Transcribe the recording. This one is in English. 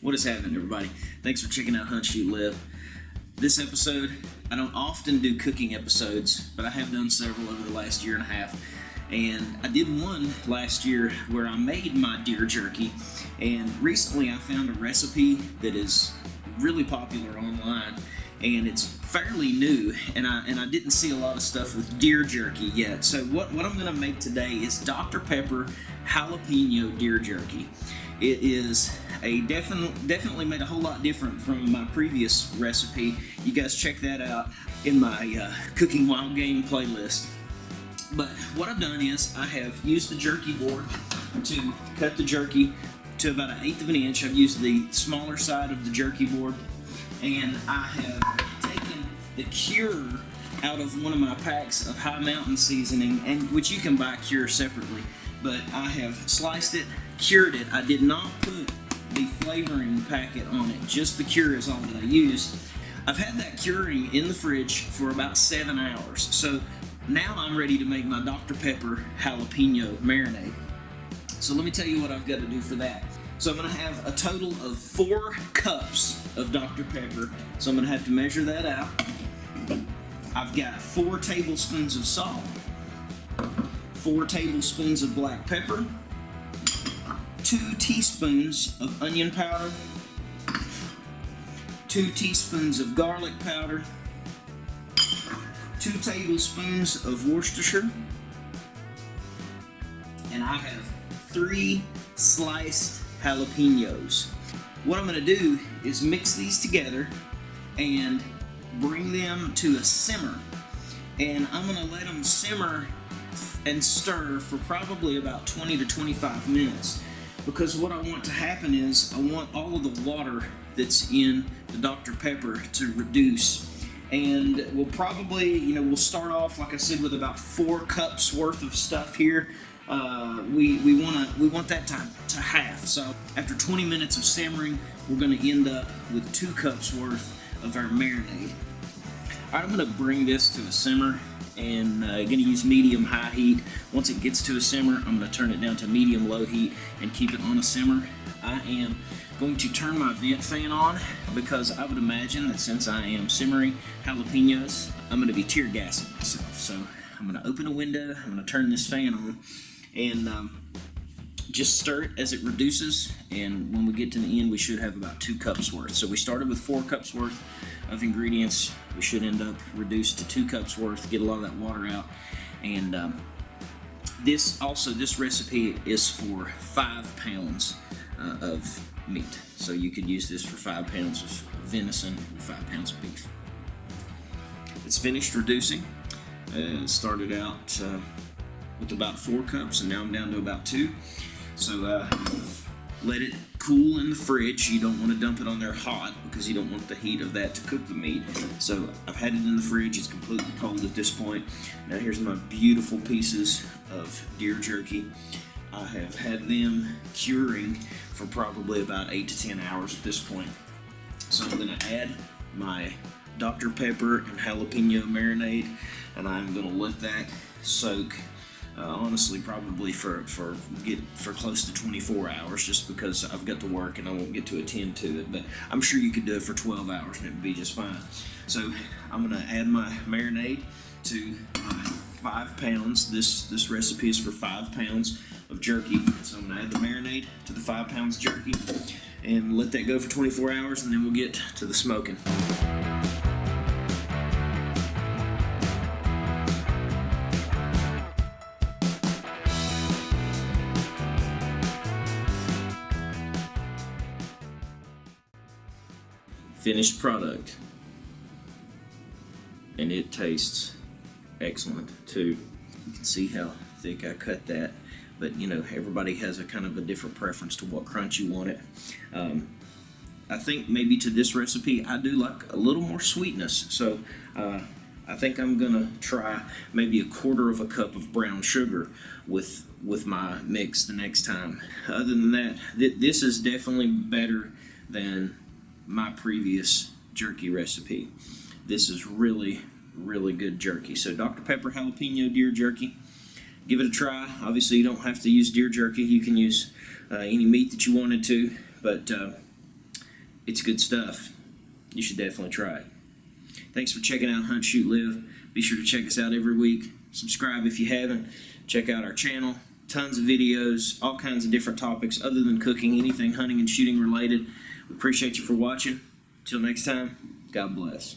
What is happening, everybody? Thanks for checking out Hunt Shoot Live. This episode, I don't often do cooking episodes, but I have done several over the last year and a half. And I did one last year where I made my deer jerky, and recently I found a recipe that is really popular online, and it's fairly new, and I didn't see a lot of stuff with deer jerky yet. So what I'm going to make today is Dr. Pepper Jalapeno Deer Jerky. It is definitely made a whole lot different from my previous recipe. You guys check that out in my Cooking Wild Game playlist. But what I've done is I have used the jerky board to cut the jerky to about 1/8 of an inch. I've used the smaller side of the jerky board, and I have taken the cure out of one of my packs of High Mountain seasoning, and which you can buy cure separately. But I have sliced it, cured it. I did not put the flavoring packet on it, just the cure is all that I used. I've had that curing in the fridge for about 7 hours, so now I'm ready to make my Dr. Pepper jalapeno marinade. So let me tell you what I've got to do for that. So I'm going to have a total of 4 cups of Dr. Pepper, so I'm going to have to measure that out. I've got 4 tablespoons of salt, 4 tablespoons of black pepper, 2 teaspoons of onion powder, 2 teaspoons of garlic powder, 2 tablespoons of Worcestershire, and I have 3 sliced jalapenos. What I'm going to do is mix these together and bring them to a simmer, and I'm going to let them simmer and stir for probably about 20 to 25 minutes, because what I want to happen is I want all of the water that's in the Dr. Pepper to reduce. And we'll probably, we'll start off, like I said, with about 4 cups worth of stuff here. We want that to half. So after 20 minutes of simmering, we're going to end up with 2 cups worth of our marinade. All right, I'm going to bring this to a simmer, and going to use medium-high heat. Once it gets to a simmer, I'm going to turn it down to medium-low heat and keep it on a simmer. I am going to turn my vent fan on, because I would imagine that since I am simmering jalapenos, I'm going to be tear gassing myself. So I'm going to open a window, I'm going to turn this fan on, and just stir it as it reduces, and when we get to the end, we should have about 2 cups worth. So we started with 4 cups worth of ingredients. We should end up reduced to 2 cups worth, get a lot of that water out. And this recipe is for 5 pounds of meat. So you could use this for 5 pounds of venison or 5 pounds of beef. It's finished reducing. Started out with about 4 cups, and now I'm down to about 2. So let it cool in the fridge. You don't want to dump it on there hot, because you don't want the heat of that to cook the meat. So I've had it in the fridge. It's completely cold at this point. Now here's my beautiful pieces of deer jerky. I have had them curing for probably about 8 to 10 hours at this point. So I'm going to add my Dr. Pepper and jalapeno marinade, and I'm going to let that soak. Honestly, probably for close to 24 hours, just because I've got to work and I won't get to attend to it. But I'm sure you could do it for 12 hours and it would be just fine. So I'm going to add my marinade to my 5 pounds. This recipe is for 5 pounds of jerky. So I'm going to add the marinade to the 5 pounds jerky and let that go for 24 hours, and then we'll get to the smoking. Finished product, and it tastes excellent too. You can see how thick I cut that, but everybody has a kind of a different preference to what crunch you want it. I think maybe to this recipe I do like a little more sweetness, so I think I'm gonna try maybe 1/4 cup of brown sugar with my mix the next time. Other than that, this is definitely better than my previous jerky recipe. This is really, really good jerky. So Dr. Pepper Jalapeno Deer Jerky, give it a try. Obviously you don't have to use deer jerky. You can use any meat that you wanted to, but It's good stuff. You should definitely try it. Thanks for checking out Hunt, Shoot, Live. Be sure to check us out every week. Subscribe if you haven't. Check out our channel. Tons of videos, all kinds of different topics other than cooking, anything hunting and shooting related. We appreciate you for watching. Till next time, God bless.